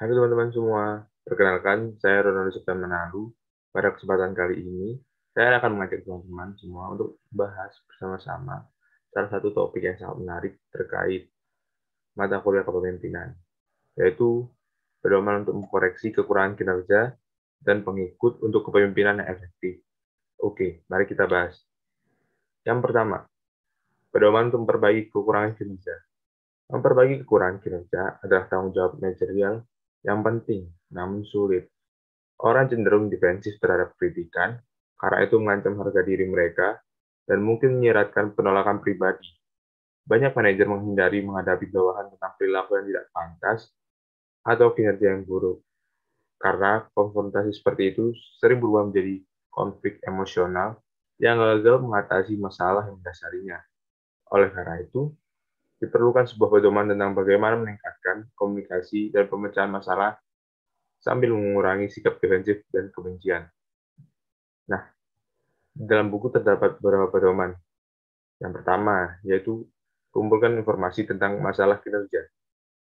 Halo teman-teman semua, perkenalkan saya Ronaldo Septian Manalu. Pada kesempatan kali ini, saya akan mengajak teman-teman semua untuk bahas bersama-sama salah satu topik yang sangat menarik terkait mata kuliah kepemimpinan, yaitu pedoman untuk mengkoreksi kekurangan kinerja dan pengikut untuk kepemimpinan yang efektif. Oke, mari kita bahas. Yang pertama, pedoman untuk memperbaiki kekurangan kinerja. Memperbaiki kekurangan kinerja adalah tanggung jawab manajerial yang penting, namun sulit. Orang cenderung defensif terhadap kritikan, karena itu mengancam harga diri mereka, dan mungkin menyiratkan penolakan pribadi. Banyak manajer menghindari menghadapi bawahan tentang perilaku yang tidak pantas atau kinerja yang buruk, karena konfrontasi seperti itu sering berubah menjadi konflik emosional yang gagal mengatasi masalah yang mendasarinya. Oleh karena itu, diperlukan sebuah pedoman tentang bagaimana meningkatkan komunikasi dan pemecahan masalah sambil mengurangi sikap defensif dan kebencian. Nah, dalam buku terdapat beberapa pedoman. Yang pertama, yaitu kumpulkan informasi tentang masalah kinerja.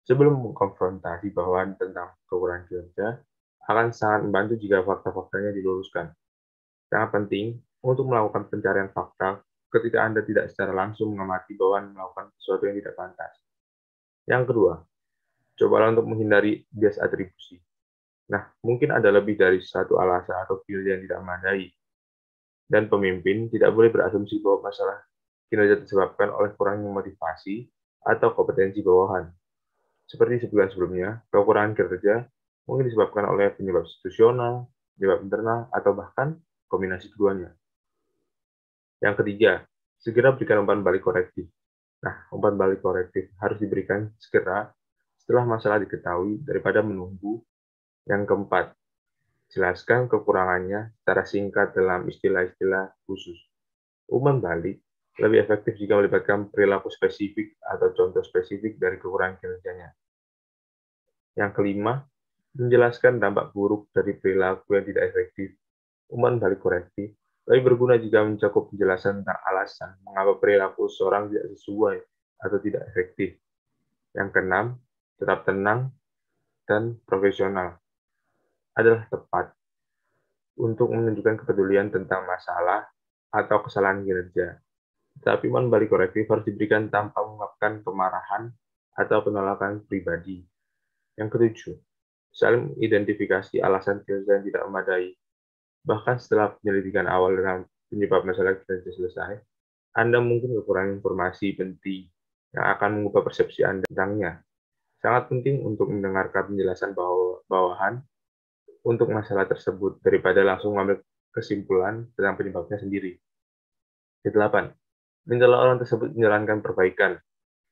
Sebelum mengkonfrontasi bawahan tentang kekurangan kinerja, akan sangat membantu jika fakta-faktanya diluruskan. Sangat penting untuk melakukan pencarian fakta ketika Anda tidak secara langsung mengamati bawahan melakukan sesuatu yang tidak pantas. Yang kedua, cobalah untuk menghindari bias atribusi. Nah, mungkin ada lebih dari satu alasan atau kinerja yang tidak memadai, dan pemimpin tidak boleh berasumsi bahwa masalah kinerja disebabkan oleh kurangnya motivasi atau kompetensi bawahan. Seperti sebulan sebelumnya, kekurangan kinerja mungkin disebabkan oleh penyebab institusional, penyebab internal, atau bahkan kombinasi keduanya. Yang ketiga, segera berikan umpan balik korektif. Nah, umpan balik korektif harus diberikan segera setelah masalah diketahui daripada menunggu. Yang keempat, jelaskan kekurangannya secara singkat dalam istilah-istilah khusus. Umpan balik lebih efektif jika melibatkan perilaku spesifik atau contoh spesifik dari kekurangan kinerjanya. Yang kelima, menjelaskan dampak buruk dari perilaku yang tidak efektif. Umpan balik korektif lebih berguna jika mencakup penjelasan tentang alasan mengapa perilaku seorang tidak sesuai atau tidak efektif. Yang keenam, tetap tenang dan profesional. Adalah tepat untuk menunjukkan kepedulian tentang masalah atau kesalahan kinerja. Tetapi umpan balik korektif harus diberikan tanpa mengungkapkan kemarahan atau penolakan pribadi. Yang ketujuh, saling identifikasi alasan kinerja yang tidak memadai. Bahkan setelah penyelidikan awal dengan penyebab masalah kinerja selesai, Anda mungkin kekurangan informasi penting yang akan mengubah persepsi Anda tentangnya. Sangat penting untuk mendengarkan penjelasan bawahan untuk masalah tersebut daripada langsung mengambil kesimpulan tentang penyebabnya sendiri. Kedelapan, mintalah orang tersebut menjalankan perbaikan.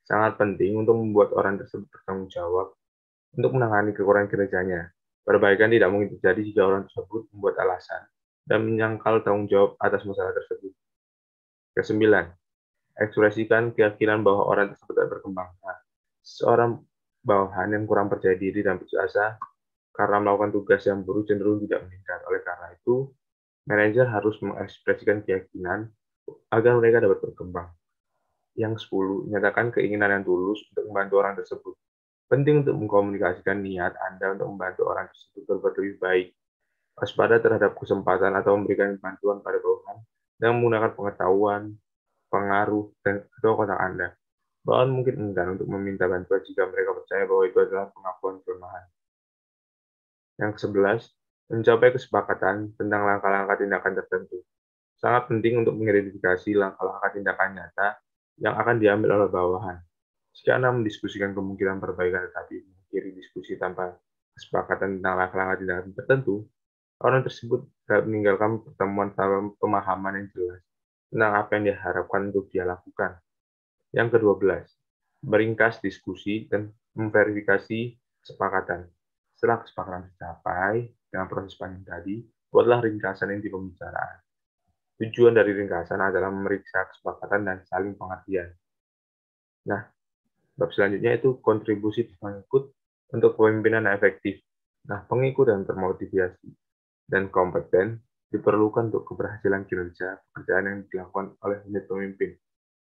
Sangat penting untuk membuat orang tersebut bertanggung jawab untuk menangani kekurangan kinerjanya. Perbaikan tidak mungkin terjadi jika orang tersebut membuat alasan dan menyangkal tanggung jawab atas masalah tersebut. Kesembilan, ekspresikan keyakinan bahwa orang tersebut dapat berkembang. Nah, seorang bawahan yang kurang percaya diri dan putus asa karena melakukan tugas yang buruk cenderung tidak meningkat. Oleh karena itu, manajer harus mengekspresikan keyakinan agar mereka dapat berkembang. Yang 10, nyatakan keinginan yang tulus untuk membantu orang tersebut. Penting untuk mengkomunikasikan niat Anda untuk membantu orang tersebut berbuat lebih baik. Waspada terhadap kesempatan atau memberikan bantuan pada bawahan dengan menggunakan pengetahuan, pengaruh, dan atau kontak Anda. Bawahan mungkin enggan untuk meminta bantuan jika mereka percaya bahwa itu adalah pengakuan kelemahan. Yang ke-11, mencapai kesepakatan tentang langkah-langkah tindakan tertentu. Sangat penting untuk mengidentifikasi langkah-langkah tindakan nyata yang akan diambil oleh bawahan. Jika Anda mendiskusikan kemungkinan perbaikan tetapi mengakhiri diskusi tanpa kesepakatan tentang langkah-langkah tindakan tertentu, orang tersebut dapat meninggalkan pertemuan tanpa pemahaman yang jelas tentang apa yang diharapkan untuk dia lakukan. Yang ke-12, meringkas diskusi dan memverifikasi kesepakatan. Setelah kesepakatan tercapai dengan proses panjang tadi, buatlah ringkasan inti pembicaraan. Tujuan dari ringkasan adalah memeriksa kesepakatan dan saling pengertian. Nah, bab selanjutnya itu kontribusi pengikut untuk kepemimpinan yang efektif. Nah, pengikut yang termotivasi dan kompeten diperlukan untuk keberhasilan kinerja pekerjaan yang dilakukan oleh unit pemimpin.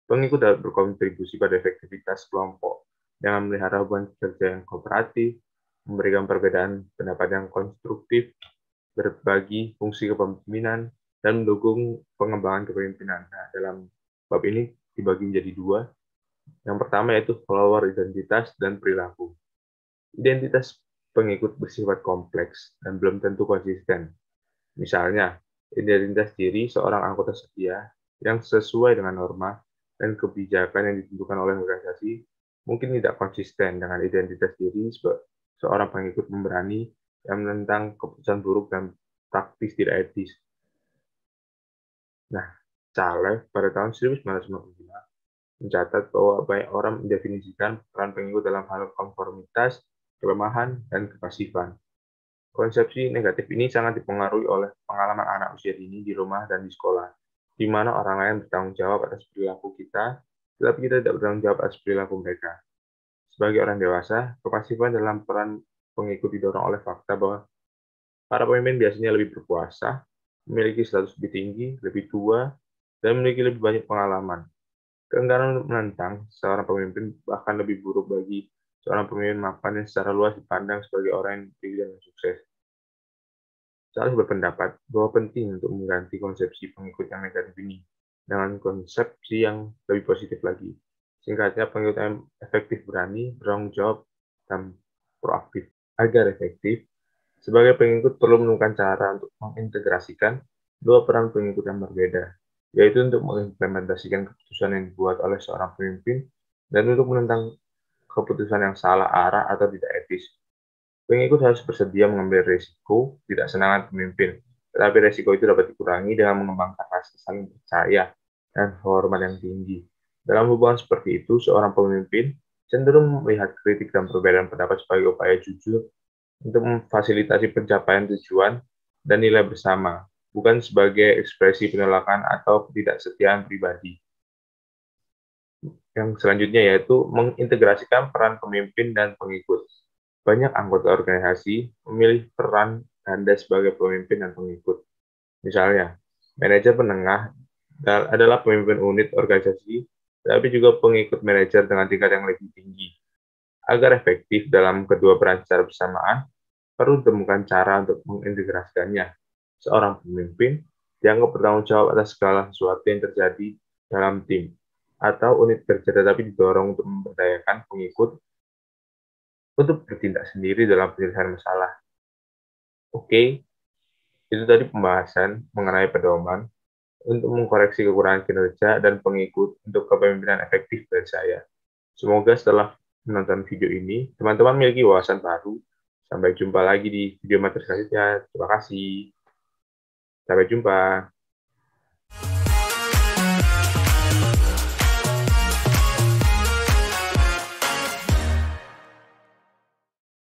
Pengikut dapat berkontribusi pada efektivitas kelompok dengan memelihara hubungan kerja yang kooperatif, memberikan perbedaan pendapat yang konstruktif, berbagi fungsi kepemimpinan, dan mendukung pengembangan kepemimpinan. Nah, dalam bab ini dibagi menjadi dua. Yang pertama yaitu follower identitas dan perilaku. Identitas pengikut bersifat kompleks dan belum tentu konsisten. Misalnya, identitas diri seorang anggota setia yang sesuai dengan norma dan kebijakan yang ditentukan oleh organisasi mungkin tidak konsisten dengan identitas diri seorang pengikut pemberani yang menentang keputusan buruk dan praktis tidak etis. Nah, Caleb pada tahun 1955 mencatat bahwa banyak orang mendefinisikan peran pengikut dalam hal konformitas, kelemahan, dan kepasifan. Konsepsi negatif ini sangat dipengaruhi oleh pengalaman anak usia dini di rumah dan di sekolah, di mana orang lain bertanggung jawab atas perilaku kita, tetapi kita tidak bertanggung jawab atas perilaku mereka. Sebagai orang dewasa, kepasifan dalam peran pengikut didorong oleh fakta bahwa para pemimpin biasanya lebih berkuasa, memiliki status lebih tinggi, lebih tua, dan memiliki lebih banyak pengalaman. Keengganan untuk menentang seorang pemimpin bahkan lebih buruk bagi seorang pemimpin mapan yang secara luas dipandang sebagai orang yang dipilih dan sukses. Charles berpendapat bahwa penting untuk mengganti konsepsi pengikut yang negatif ini dengan konsepsi yang lebih positif lagi. Singkatnya, pengikut yang efektif berani, bertanggung jawab, dan proaktif. Agar efektif, sebagai pengikut perlu menemukan cara untuk mengintegrasikan dua peran pengikut yang berbeda, yaitu untuk mengimplementasikan keputusan yang dibuat oleh seorang pemimpin dan untuk menentang keputusan yang salah arah atau tidak etis. Pengikut harus bersedia mengambil risiko tidak senangan pemimpin, tetapi risiko itu dapat dikurangi dengan mengembangkan rasa saling percaya dan hormat yang tinggi. Dalam hubungan seperti itu, seorang pemimpin cenderung melihat kritik dan perbedaan pendapat sebagai upaya jujur untuk memfasilitasi pencapaian tujuan dan nilai bersama, bukan sebagai ekspresi penolakan atau ketidaksetiaan pribadi. Yang selanjutnya yaitu mengintegrasikan peran pemimpin dan pengikut. Banyak anggota organisasi memilih peran ganda sebagai pemimpin dan pengikut. Misalnya, manajer penengah adalah pemimpin unit organisasi, tapi juga pengikut manajer dengan tingkat yang lebih tinggi. Agar efektif dalam kedua peran secara bersamaan, perlu ditemukan cara untuk mengintegrasikannya. Seorang pemimpin dianggap bertanggung jawab atas segala sesuatu yang terjadi dalam tim atau unit kerja, tetapi didorong untuk memberdayakan pengikut untuk bertindak sendiri dalam penyelesaian masalah. Oke, itu tadi pembahasan mengenai pedoman untuk mengkoreksi kekurangan kinerja dan pengikut untuk kepemimpinan efektif dari saya. Semoga setelah menonton video ini, teman-teman memiliki wawasan baru. Sampai jumpa lagi di video materi selanjutnya. Terima kasih. Sampai jumpa.